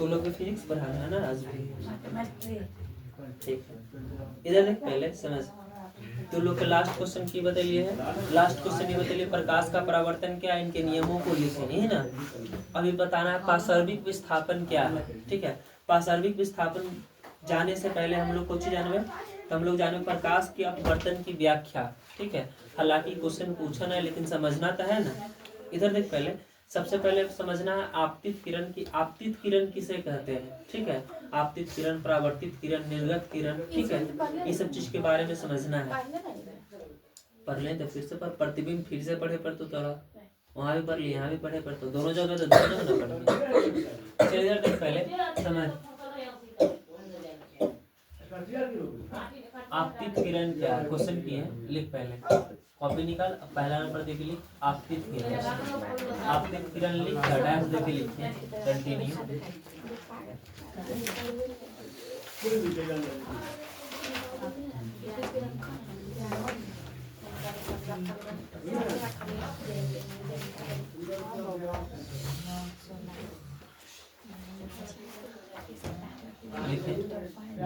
तुम लोग को फिजिक्स पढ़ाना है ना आज भी? ठीक है, इधर देख पहले समझ। तुम लोग के लास्ट क्वेश्चन की बतलिए है, लास्ट क्वेश्चन ये बतलिए प्रकाश का परावर्तन क्या है, इनके नियमों को लिखे है ना। अभी बताना है पाशर्विक विस्थापन क्या है। ठीक है, पाशर्विक विस्थापन जाने से पहले हम लोग कुछ जानवे, तो हम लोग जाने प्रकाश की अपवर्तन की व्याख्या। ठीक है, हालांकि क्वेश्चन पूछना है लेकिन समझना तो है ना। इधर देख पहले, सबसे पहले समझना है आपतित किरण की, आपतित किरण किसे कहते हैं। ठीक है, आपतित किरण, परावर्तित किरण, निर्गत किरण। ठीक है, ये सब चीज के बारे में समझना है। पढ़ लें तो फिर से प्रतिबिंब फिर से पढ़े पर तो थोड़ा वहाँ भी पढ़ लिए, यहाँ भी पढ़े पर तो दोनों जगह तो दोनों जगह ना पढ़। चलिए इधर देख पहले समझ, आपतित किरण क्या है, क्वेश्चन की है। लिख पहले, कॉपी निकाल, पहला नंबर देख लिख, आपतित किरण। आपतित किरण लिख, डैश देके लिखिए, कंटिन्यू।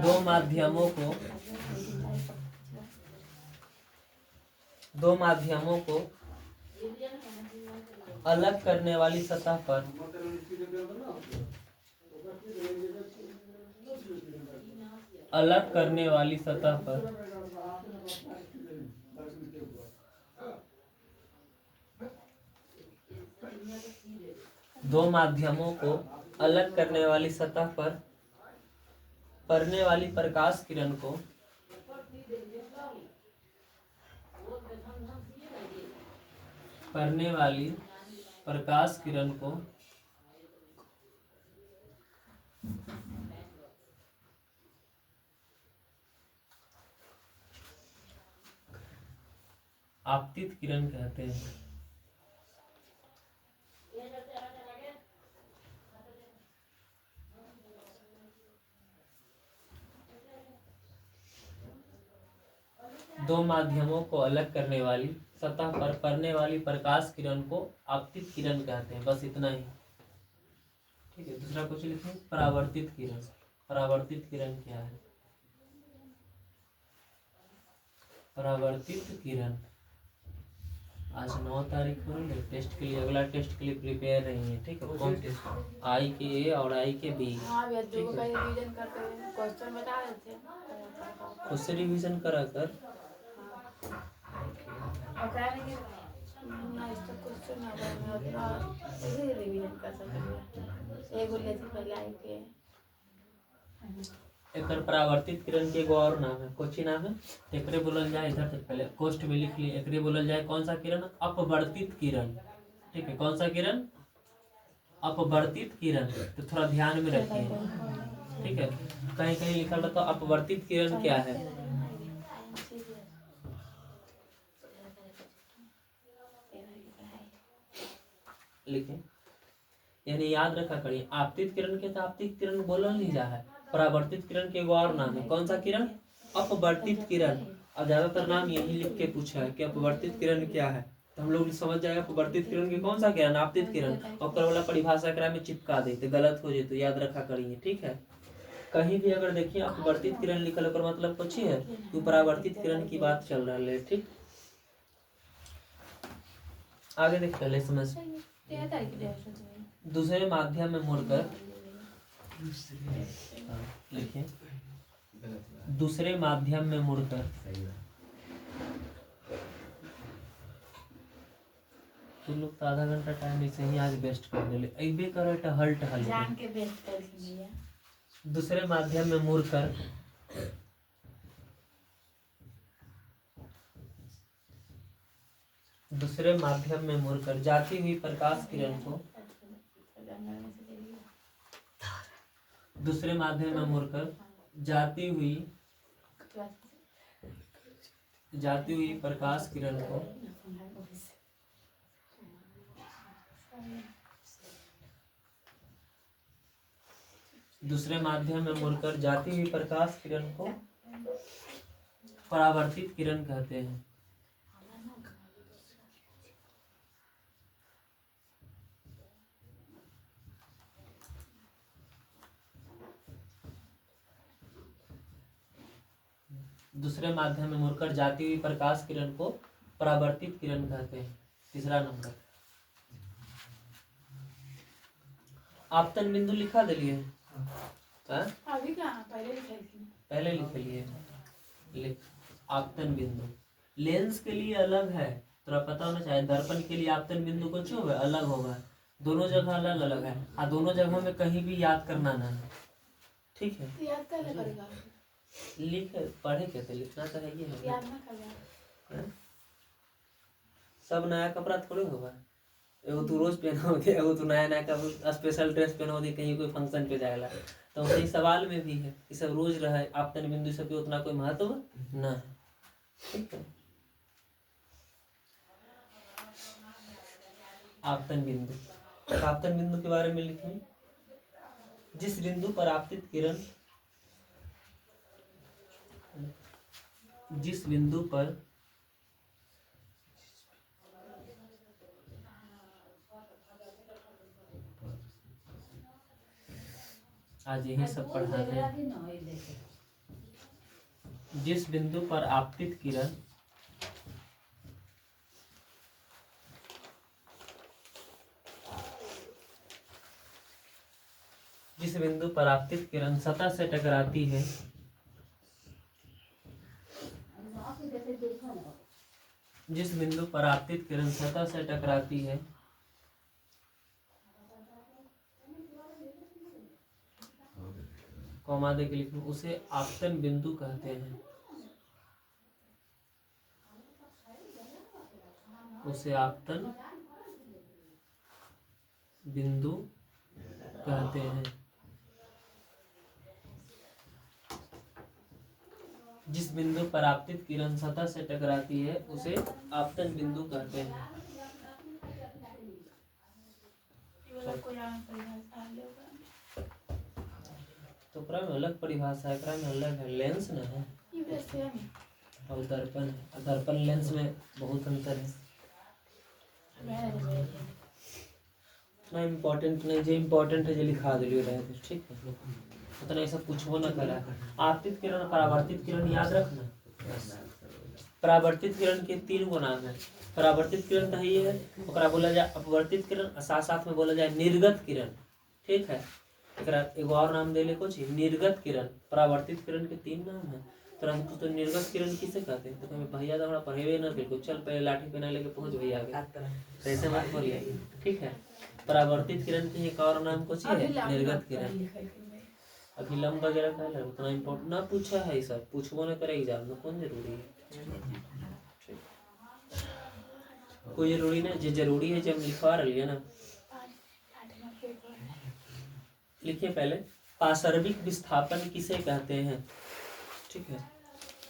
दो माध्यमों को अलग करने वाली सतह पर दो माध्यमों को अलग करने वाली सतह पर पड़ने वाली प्रकाश किरण को आपतित किरण कहते हैं। दो माध्यमों को अलग करने वाली सतह पर पड़ने वाली प्रकाश किरण को आपतित किरण कहते हैं। बस इतना ही। ठीक है, दूसरा कुछ लिखें, परावर्तित किरण। परावर्तित किरण क्या है? परावर्तित किरण, आज 9 तारीख को टेस्ट के लिए, अगला टेस्ट के लिए प्रिपेयर रही है। ठीक है, कौन टेस्ट? आई के ए और आई के बी। उससे रिवीजन करा कर। एक परावर्तित किरण के एगो और नाम है, कोची नाम है, एकरे बोलल जाए, इधर तक पहले कोष्ठ में लिख लिए, एकरे बोलल जाए कौन सा किरण? अपवर्तित किरण। ठीक है, कौन सा किरण? अपवर्तित किरण। तो थोड़ा ध्यान में रखिए। ठीक है, कहीं कहीं लिखा रहता अपवर्तित किरण क्या है। लिखे, यानी याद रखा करिए, आपतित किरण के तो आपतित किरण बोलल नहीं जा है, परावर्तित किरण के एगो और नाम है, कौन सा किरण? अपवर्तित किरण। और ज्यादातर नाम यही लिख के पूछा है कि अपवर्तित किरण क्या है, तो हम लोग समझ जाएगा अपवर्तित किरण के कौन सा किरण? आपतित किरण। और वाला परिभाषा करा में चिपका दे तो गलत हो जाए, तो याद रखा करिए। ठीक है, कहीं भी अगर देखिए अपवर्तित किरण लिखल ओकर मतलब कुछ है तो परावर्तित किरण की बात चल रहा है। ठीक, आगे देख पहले समझ। दूसरे माध्यम में मुड़कर, लिखिए, दूसरे माध्यम में मुड़कर तुम लोग तो आधा घंटा टाइम ऐसे ही आज वेस्ट कर ले, अबे करो टहल टहल जान के वेस्ट कर लीजिए। दूसरे माध्यम में मुड़कर दूसरे माध्यम में मुड़कर जाती हुई प्रकाश किरण को, दूसरे माध्यम में मुड़कर जाती हुई प्रकाश किरण को दूसरे माध्यम में मुड़कर जाती हुई प्रकाश किरण को परावर्तित किरण कहते हैं। दूसरे माध्यम में मुड़कर जाती हुई प्रकाश किरण को परावर्तित किरण कहते हैं। तीसरा नंबर आपतन बिंदु लिखा दिलिए अभी कहाँ पहले लिख लिए लिख आपतन बिंदु लेंस के लिए अलग है, थोड़ा पता होना चाहिए। दर्पण के लिए आपतन बिंदु को जो अलग होगा, दोनों जगह अलग अलग है। हाँ दोनों जगह में कहीं भी याद करना ना है, ठीक है। याद कर पड़ेगा, लिख पढ़े कैसे, लिखना तो है ही है। याद ना कर सब नया कपड़ा थोड़े होगा, एगो तू रोज पहनोगे, एगो तू नया नया का स्पेशल ड्रेस पहनोगे कहीं कोई फंक्शन पे जाएगा। तो वही सवाल में भी है कि सब रोज रहे आपतन बिंदु से उतना कोई महत्व ना है, ठीक है। आपतन बिंदु, आपतन बिंदु के बारे में लिखें। जिस बिंदु पर आपतित किरण, जिस बिंदु पर आज यही सब पढ़ाते हैं। जिस बिंदु पर आपतित किरण जिस बिंदु पर आपतित किरण सतह से टकराती है, जिस बिंदु पर आपतित किरण सतह से टकराती है कॉमा दे के लिखना, उसे आपतन बिंदु कहते हैं। उसे आपतन बिंदु कहते हैं। जिस बिंदु पर आपतित किरण सतह से टकराती है उसे आपतन बिंदु कहते हैं। तो एकरा में अलग परिभाषा है, एकरा में अलग है। लेंस ना है और दर्पण है, दर्पण लेंस में बहुत अंतर है। इतना इम्पोर्टेंट नहीं, जो इम्पोर्टेंट है जो लिखा दिलियो रहे, ठीक है। उतना ऐसा पूछबो न करा। आपतित किरण परावर्तित किरण याद रखना। परावर्तित किरण के 3 गो नाम है। परावर्तित किरण तो ये है, ओकरा बोला जाए अपवर्तित किरण, साथ साथ में बोला जाए निर्गत किरण, ठीक है। एकरा एगो और नाम देले कुछ निर्गत किरण। परावर्तित किरण के 3 नाम है। तो निर्गत किरण किसे कहते हैं? तो कहीं भैया तो हमारा पढ़ेवे न बिल्कुल, चल पहले लाठी पहना लेके पहुंच भैया आगे, ऐसे मत बोलिए, ठीक है। परावर्तित किरण के एक और नाम कुछ है निर्गत किरण। अभिलंब वगैरह का है, उतना इम्पोर्टेंट ना पूछा है, सब पूछबो न करे एग्जाम में, कौन जरूरी है? कोई जरूरी नहीं, जो जरूरी है जब लिखवा रही है ना। लिखिए पहले, पार्श्विक विस्थापन किसे कहते हैं, ठीक है।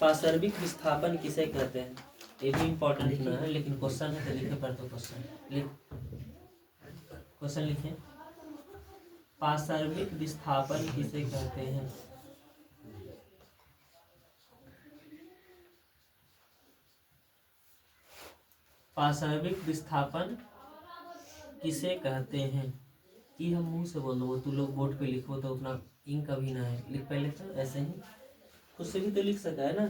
पार्श्विक विस्थापन किसे कहते हैं, ये भी इम्पोर्टेंट ना है, लेकिन क्वेश्चन है तो लिखे पर तो क्वेश्चन लिखें। पार्श्विक विस्थापन किसे कहते हैं? पार्श्विक विस्थापन किसे कहते हैं? कि हम मुंह से बोल दो, तू लोग बोर्ड पे लिखो तो उतना इंक अभी ना है, लिख पहले तो ऐसे ही खुद से भी तो लिख सका है ना।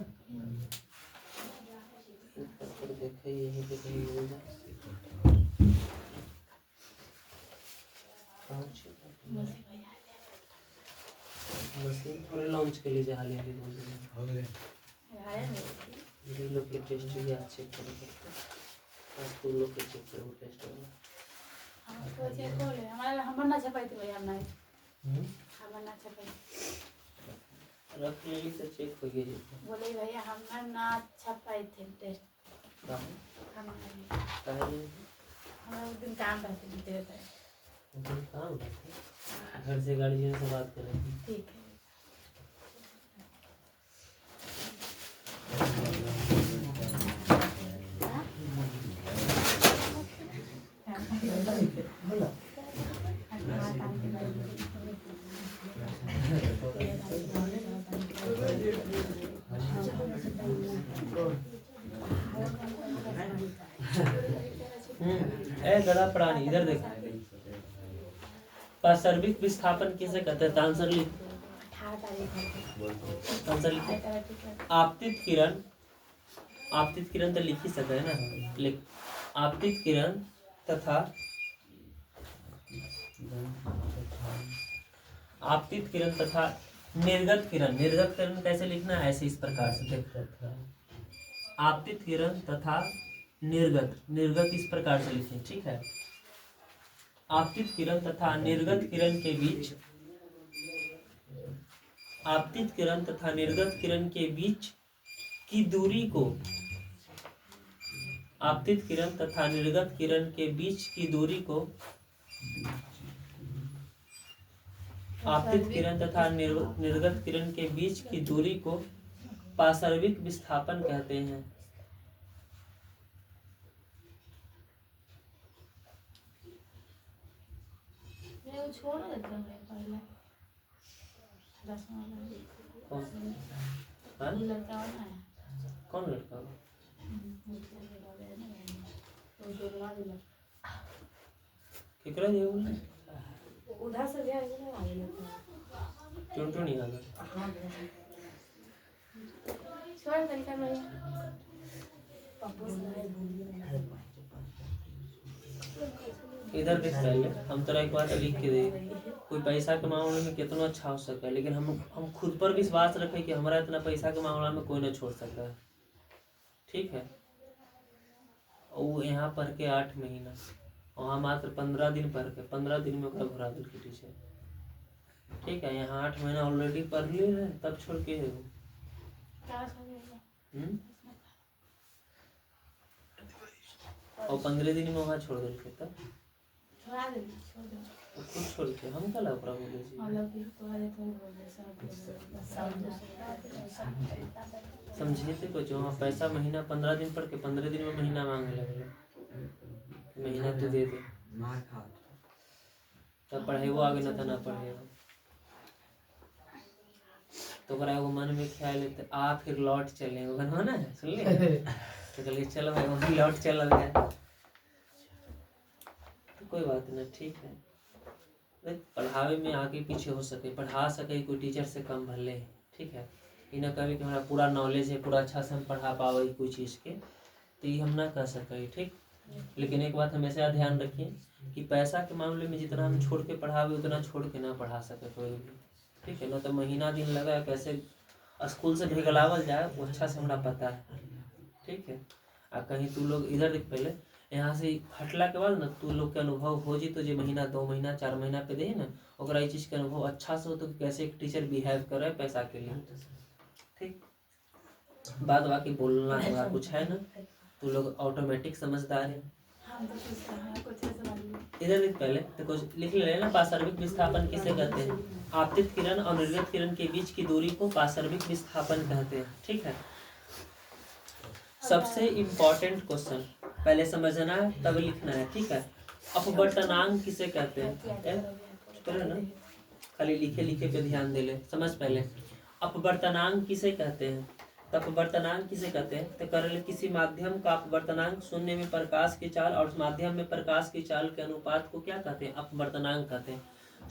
देखिए यहीं पे कहीं हो जाए मशीन थोड़े लॉन्च के लिए जहाँ ले बोल रहे लोग के टेस्ट भी आज चेक करेंगे, आज तो लोग के चेक करो टेस्ट वाला हमारा ना छपाई थी भैया, हमारा ना छपाई रख ले तो चेक हो गई। बोले भैया हमारा ना छपाई थे टेस्ट, हमारा उस दिन काम रहते हैं, काम घर से गार्जियन से बात करेंगे, ठीक है। गधा प्राणी इधर देख। पार्श्विक विस्थापन किसे कहते हैं? आंसर लिख। आंसर लिखे। आपतित किरण तो लिख ही सके है ना, लिख। आपतित किरण तथा निर्गत किरण। निर्गत किरण कैसे लिखना है, ऐसे इस प्रकार से देख। आपतित किरण तथा निर्गत इस प्रकार से लिखें, ठीक है। आपतित किरण तथा निर्गत किरण के बीच, आपतित किरण तथा निर्गत किरण के बीच की दूरी को, आपतित किरण तथा निर्गत किरण के बीच की दूरी को, आपतित किरण तथा निर्गत किरण के बीच की दूरी को पार्श्विक विस्थापन कहते हैं। छोड़ देते हैं पहले 10 लड़का वाला है। कौन लड़का? केकरा दिया बोले? उधर से गया टुनटुन नहीं आना। छोड़ तरीका नहीं। इधर देख पहले, हम तोरा एक बात लिख के दे। कोई पैसा के मामले में कितना अच्छा हो सके है, लेकिन हम खुद पर विश्वास रखें कि हमारा इतना पैसा के मामला में कोई ना छोड़ सकता है, ठीक है। वो यहाँ पढ़ के 8 महीना, वहाँ मात्र 15 दिन पढ़ के 15 दिन में ओकरा घुरा दिल की टीचर, ठीक है। यहाँ 8 महीना ऑलरेडी पढ़ लिए है, तब छोड़ के है वो। और 15 दिन में वहाँ छोड़ दिल के, तब खुद छोड़ के हम कल ओकरा बोले समझे को जो वहाँ पैसा महीना 15 दिन पढ़ के 15 दिन में महीना मांगे लगे, महीना तो दे दे, तब पढ़े वो आगे ना पढ़ेगा। तो एगो मन में ख्याल लेते आ फिर लौट चले ना, सुन ले तो चलिए चलो भाई वहीं लौट चल गया, तो कोई बात नहीं, ठीक है। पढ़ावे में आगे पीछे हो सके, पढ़ा सके कोई टीचर से कम भले, ठीक है। ये ना कभी कि हमारा पूरा नॉलेज है, पूरा अच्छा से हम पढ़ा पावे कोई चीज़ के, तो ये हम ना कर सके, ठीक। लेकिन एक बात हमेशा ध्यान रखिए कि पैसा के मामले में जितना हम छोड़ के पढ़ावे उतना छोड़ के ना पढ़ा सके कोई भी, ठीक है ना। तो महीना दिन लगा कैसे स्कूल से भेगलावल जाए वो अच्छा से हमरा पता है, ठीक है। आ कहीं तू लोग इधर देख पहले, यहाँ से हटला के बाद ना तू लोग के अनुभव हो जी, तो जो महीना 2 महीना 4 महीना पे दे ना ओकरा ये चीज़ के अनुभव अच्छा से हो, तो कैसे एक टीचर बिहेव करे पैसा के लिए, ठीक। बाद बाकी बोलना होगा कुछ है ना, तू लोग ऑटोमेटिक समझदार है। इधर देख पहले तो कुछ लिख ले ना, पार्श्विक विस्थापन किसे कहते हैं। आपतित किरण और निर्गत किरण के बीच की दूरी को पार्श्विक विस्थापन कहते हैं, ठीक है। सबसे इम्पोर्टेंट क्वेश्चन पहले समझना है तब लिखना है, ठीक है। अपवर्तनांक किसे कहते हैं, ना खाली लिखे लिखे पे ध्यान दे ले, समझ पहले। अपवर्तनांक किसे कहते हैं, अपवर्तनांक किसे कहते हैं, तो कर ले किसी माध्यम का अपवर्तनांक, शून्य में प्रकाश की चाल और माध्यम में प्रकाश की चाल के अनुपात को क्या कहते हैं, अपवर्तनांक कहते हैं।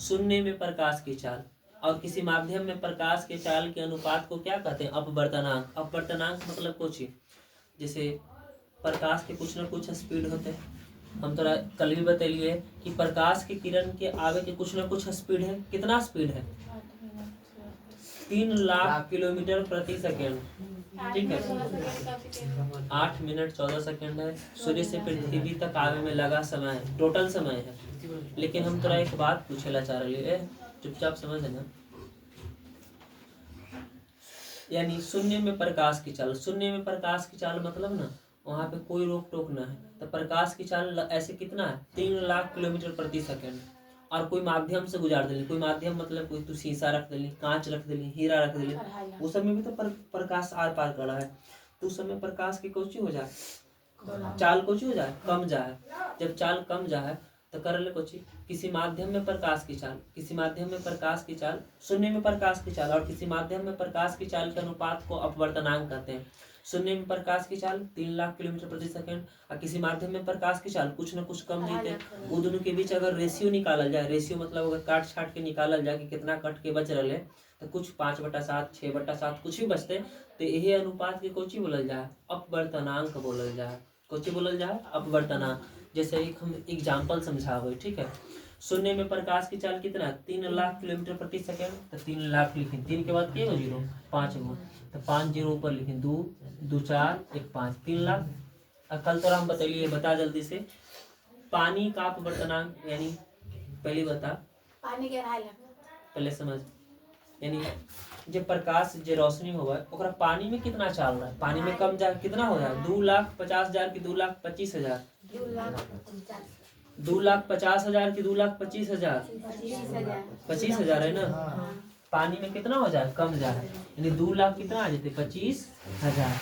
शून्य में प्रकाश की चाल और किसी माध्यम में प्रकाश के चाल के अनुपात को क्या कहते हैं, अपवर्तनांक। अपवर्तनांक मतलब कुछ जैसे प्रकाश के कुछ न कुछ स्पीड होते हैं, हम थोड़ा कल भी बतलिए कि प्रकाश के किरण के आगे के कुछ न कुछ स्पीड है। कितना स्पीड है, 3 लाख किलोमीटर प्रति सेकेंड, ठीक है। 8 मिनट 14 सेकेंड है। सूर्य से पृथ्वी तक आवे में लगा समय है, टोटल समय है। लेकिन हम थोड़ा एक बात पूछेला चाह रहे, चुपचाप समझ है ना। यानी शून्य में प्रकाश की चाल, शून्य में प्रकाश की चाल मतलब ना वहाँ पे कोई रोक टोक ना है, तो प्रकाश की चाल ऐसे कितना है, 3 लाख किलोमीटर प्रति सेकेंड। और कोई माध्यम से गुजार दिली, कोई माध्यम मतलब कोई तू शीशा रख दिली, कांच रख दिली, हीरा रख दिली, उस समय भी तो प्रकाश आर पार कर रहा है, तो उस समय प्रकाश की कोची हो जाए, चाल कोची हो जाए, कम जाए। जब चाल कम जाए तो कर ले कोची, किसी माध्यम में प्रकाश की चाल, किसी माध्यम में प्रकाश की चाल, शून्य में प्रकाश की चाल और किसी माध्यम में प्रकाश की चाल के अनुपात को अपवर्तनांक कहते हैं। शून्य में प्रकाश की चाल 3 लाख किलोमीटर प्रति सेकंड, और किसी माध्यम में प्रकाश की चाल कुछ न कुछ कम जीते। वो दोनों के बीच अगर रेशियो निकालल जाए, रेशियो मतलब अगर काट छाट के निकालल जाए कि कितना कट के बच रहे, तो कुछ 5/7, 6/7 कुछ भी बचते, तो यही अनुपात के कोची बोलल जाए, अपवर्तनांक बोलल जाए। कोची बोलल जाए, अपवर्तनांक। जैसे एक हम एग्जाम्पल समझावे, ठीक है। शून्य में प्रकाश की चाल कितना, 3 लाख किलोमीटर प्रति सेकंड, तो 3 लाख लिखें, 3 के बाद के जीरो 5 गो, तो 5 जीरो ऊपर लिखें, 2 2 4 1 5, 3 लाख। कल तो हम बतलिए, बता जल्दी से, पानी का अपवर्तनांक यानी पहले बता, पानी के 2.5 लाख, पहले समझ, यानी जो प्रकाश जो रोशनी हुआ है ओकरा पानी में कितना चल रहा है, पानी में कम जा कितना हो रहा है, 2,50,000 की 2,25,000, 2,50,000 की 2,25,000, 25,000 है ना। पानी में कितना हो जाए, कम जाए, यानी 2 लाख कितना आ जाते, 25,000,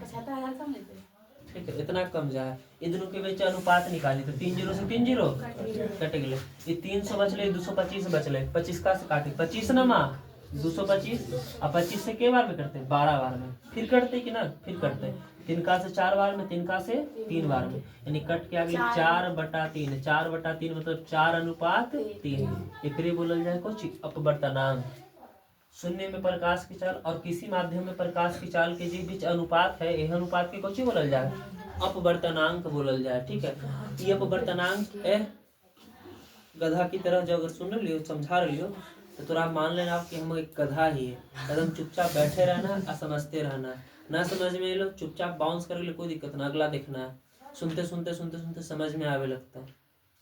75,000 समझ लो। ठीक है, इतना कम जाए। ये दोनों के बीच अनुपात निकाली, तो 3 जीरो से 3 जीरो कट गए, ये 300 बचले, 225 बचले, 25 का से काटे, 25 ना माँ 225, और 25 से के बार में करते हैं, 12 बार में, फिर करते कि ना, फिर करते 3 का से 4 बार में, 3 का से 3 बार में, यानी कट के आ गई 4/3, 4/3 मतलब 4:3। एकरे बोलल जाए कुछ अपवर्तनांक। शून्य में प्रकाश की चाल और किसी माध्यम में प्रकाश की चाल के बीच अनुपात है, यह अनुपात के कुछ बोलल जाए, अपवर्तनांक बोलल जाए, ठीक है। ये अपवर्तनांक है, गधा की तरह जो अगर सुन लियो, समझा लियो, तो तोरा मान लेना कि हम एक गधा ही है, एकदम चुपचाप बैठे रहना और समझते रहना, ना समझ में लो चुपचाप बाउंस कर ले, कोई दिक्कत ना, अगला देखना है, सुनते सुनते सुनते सुनते समझ में आवे लगता है,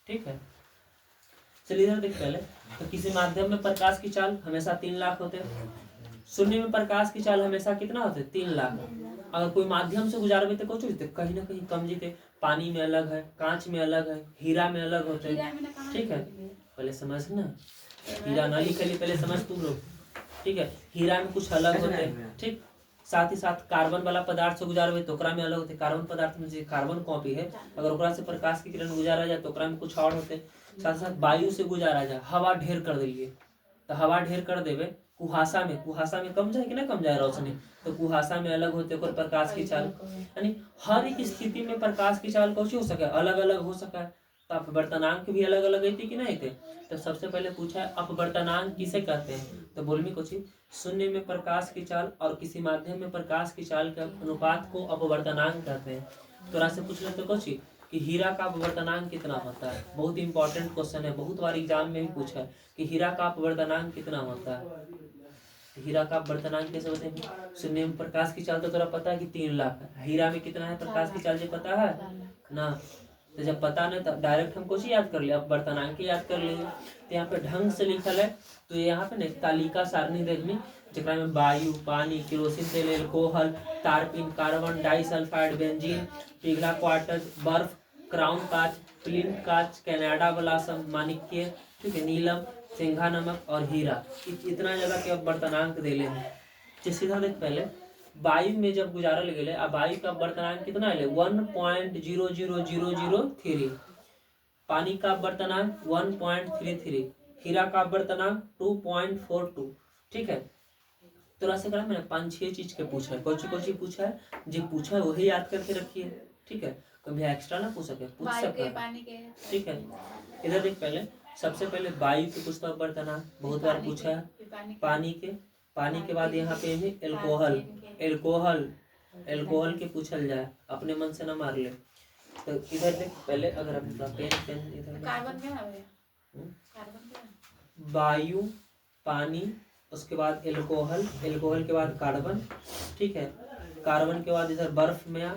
ठीक है। चलिए इधर देख पहले, तो किसी माध्यम में प्रकाश की चाल हमेशा 3 लाख होते, शून्य में प्रकाश की चाल हमेशा कितना होते, 3 लाख। अगर कोई माध्यम से गुजारबे तो कुछ होते, कहीं ना कहीं कम जीते, पानी में अलग है, कांच में अलग है, हीरा में अलग होते, ठीक है। पहले समझना, हीरा ना लिखे, पहले समझ तुम लोग, ठीक है। हीरा में कुछ अलग होते, ठीक। साथ ही साथ कार्बन वाला पदार्थ से गुजारबे तो ओकरा में अलग होते, कार्बन पदार्थ में जैसे कार्बन कॉपी है, अगर ओकरा से प्रकाश की किरण गुजारा जाए तो ओकरा में कुछ और होते। साथ साथ वायु से गुजारा जाए, हवा ढेर कर दिए तो हवा ढेर कर देवे, कुहासा में कम जाए कि ना कम जाए रोशनी, तो कुहासा में अलग होते ओकर प्रकाश की चाल, यानी हर एक स्थिति में प्रकाश की चाल कौन सी हो सके, अलग अलग हो सके। तो अपवर्तनांक भी अलग अलग होती कि नहीं थे। तो सबसे पहले पूछा है अपवर्तनांक किसे कहते हैं, तो बोलमी कुछ, शून्य में प्रकाश की चाल और किसी माध्यम में प्रकाश की चाल के अनुपात को अपवर्तनांक कहते हैं। तोरा से पूछ लेते कुछ कि हीरा का अपवर्तनांक कितना होता है, बहुत इंपॉर्टेंट क्वेश्चन है, बहुत बार एग्जाम में भी पूछा है कि हीरा का अपवर्तनांक कितना होता है। हीरा का अपवर्तनांक कैसे होते हैं, शून्य में प्रकाश की चाल तो तोरा पता है कि 3 लाख है, हीरा में कितना है प्रकाश की चाल, जो पता है ना। तो जब पता नहीं तो डायरेक्ट हम कुछ याद कर लिया, अपवर्तनांक याद कर लिए। तो यहाँ पे ढंग से लिखल है, तो यहाँ पे नहीं तालिका सारणी देखनी, जरा में वायु, पानी, केरोसिन तेल, एल्कोहल, तारपीन, कार्बन डाइसल्फाइड, बेंजीन, पिघला क्वार्टज, बर्फ, क्राउन कांच, प्लिंथ कांच, कनाडा ब्लासम, माणिक्य, ठीक है, नीलम, सिंघा नमक और हीरा, इतना जगह के अपवर्तनांक देले हैं। सीधा देख पहले, वायु में जब गुजारल गए, अब वायु का अपवर्तनांक कितना है, 1.00003, पानी का अपवर्तनांक 1.33, हीरा का अपवर्तनांक 2.42, ठीक है। तो से करा मैंने 5-6 चीज के पूछा है, कौन सी पूछा है, जो पूछा है वही याद करके रखिए, ठीक है। कभी एक्स्ट्रा ना पूछ सके, पूछ सकते, ठीक है। इधर देख पहले, सबसे पहले वायु के पूछता अपवर्तनांक बहुत बार पूछा है, पानी के बाद यहाँ पे है एल्कोहल के पूछल जाए, अपने मन से ना मार ले। तो इधर देख पहले, अगर अपना पेन इधर, वायु, पानी, उसके बाद एल्कोहल के बाद कार्बन, ठीक है। कार्बन के बाद इधर बर्फ में आ,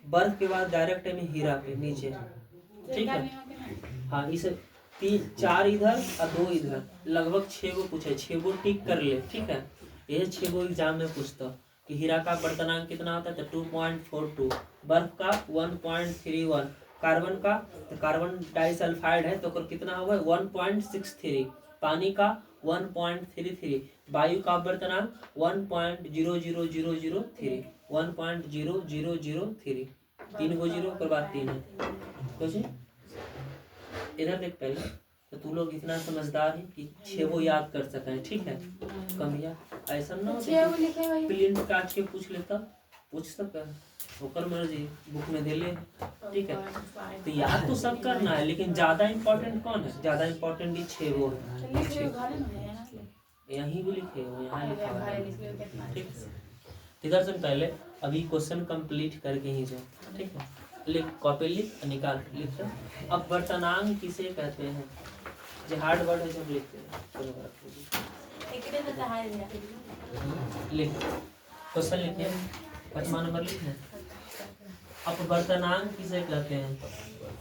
बर्फ के बाद डायरेक्ट है हीरा पे नीचे, ठीक है। हाँ, इस 4 इधर और 2 इधर, लगभग 6 गो पूछे, 6 गो टिक कर ले, ठीक है। ये 6 गो एग्जाम में पूछता कि हीरा का अपवर्तनांक कितना होता है, तो 2.42, बर्फ का 1.31, कार्बन का, तो कार्बन डाइसल्फाइड है तो कितना होगा 1.63, पानी का 1.33, वायु का अपवर्तनांक 1.00003, 1.0003, 3 गो जीरो के बाद 3 है कुछ। इधर देख पहले, तो तू लोग इतना समझदार है कि 6 वो याद कर सकें, ठीक है। कमिया ऐसा ना हो छह वो लिखे भाई प्रिंट काट के पूछ लेता, पूछ सका ओकर मर्जी, बुक में दे ले, ठीक है। तो याद तो सब करना है, लेकिन ज्यादा इम्पोर्टेंट कौन है? ज्यादा इम्पोर्टेंट ही 6 वो है, लिखे घर में है ना यहीं भी लिखे हो, यहाँ लिखा हुआ घर है, लिखे कितना ठीक है। इधर से पहले अभी क्वेश्चन कंप्लीट करके ही जाओ, ठीक है। लिख, कॉपी लिख, निकाल लिख। अब वर्तनांक किसे कहते हैं? जो हार्ड वर्ड है जब लिखते हैं, चलो एकरे में तो हाय दिया लिख, क्वेश्चन लिखिए, 5वां नंबर लिखना। अपवर्तनांक किसे कहते हैं?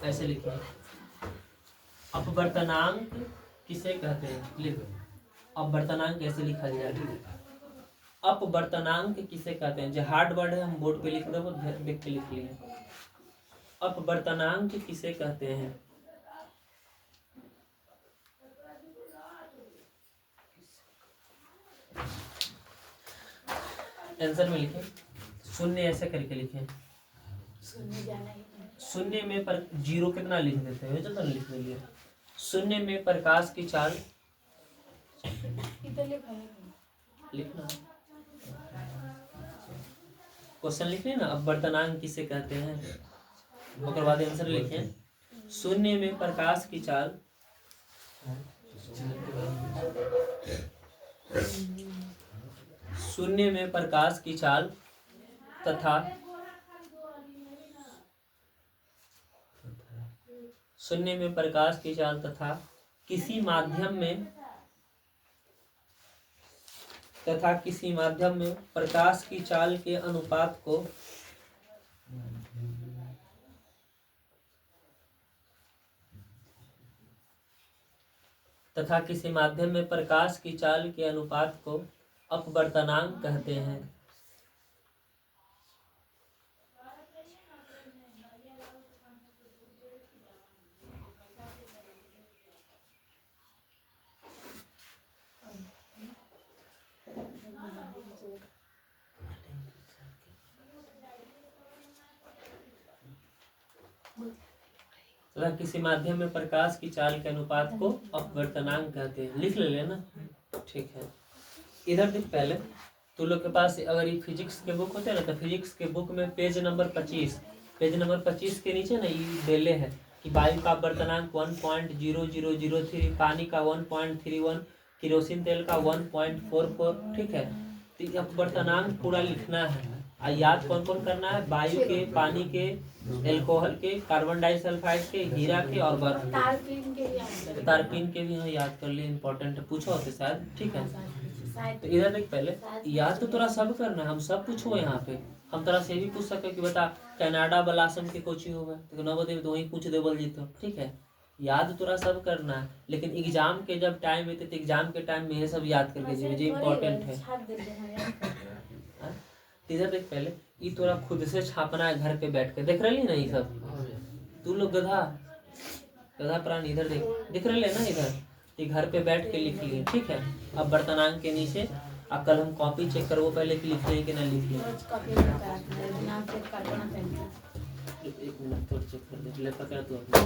ऐसे लिखिए, अपवर्तनांक किसे कहते हैं? लिख, अपवर्तनांक कैसे लिखा जाए? अपवर्तनांक किसे कहते हैं? जो हार्ड वर्ड है हम बोर्ड पे लिख दो, देख के लिख लिए। अपवर्तनांक किसे कहते हैं? आंसर में लिखे, शून्य ऐसे करके लिखे, सुनने जाना ही है शून्य में पर जीरो कितना लिख देते हैं, तो लिख देंगे। शून्य में प्रकाश की चाल इधर लिखा है लिखना, क्वेश्चन लिखने ना। अपवर्तनांक किसे कहते हैं, उसके बाद आंसर लिखें। शून्य में प्रकाश की चाल शून्य में प्रकाश की चाल तथा शून्य में प्रकाश की चाल तथा किसी माध्यम में प्रकाश की चाल के अनुपात को अपवर्तनांक कहते हैं। तथा किसी माध्यम में प्रकाश की चाल के अनुपात को अपवर्तनांक कहते हैं। लिख ले लेना, ठीक है। इधर देख, पहले तो लोग के पास अगर ये फिजिक्स के बुक होते हैं ना, तो फिजिक्स के बुक में पेज नंबर 25 के नीचे ना ये डेले है कि वायु का अपवर्तनांक 1.0003, पानी का 1.31, केरोसिन तेल का 1.44, ठीक है। तो ये अपवर्तनांक पूरा लिखना है। याद कौन कौन करना है? वायु के, पानी के, एल्कोहल के, कार्बन डाइसल्फाइड के, हीरा के और बर्फ के। तारपीन के भी हाँ याद कर लिए, इम्पोर्टेंट पूछो होते शायद, ठीक है। तो इधर देख, पहले याद तो तोरा सब करना है, हम सब पूछो यहाँ पे। हम तरह से भी पूछ सके कि बता कनाडा बलासम के कोची होगा, तो 9 बजे तो वही पूछ दे बोल जीतो, ठीक है। याद तोरा सब करना है, लेकिन एग्जाम के जब टाइम होते तो एग्जाम के टाइम में ये सब याद करके जो इम्पोर्टेंट है। इधर देख, पहले ये तोरा खुद से छापना है घर पे बैठ के, देख रही है ना ये सब। तू लोग गधा प्राणी, इधर देख, दिख रहे ना इधर, ये घर पे बैठ के लिख लिए, ठीक है। अब वर्तनांक के नीचे अब कल हम कॉपी चेक करवो पहले कि लिख ले कि ना लिख ले। एक मिनट तो चेक कर ले, पकड़ तू अपना।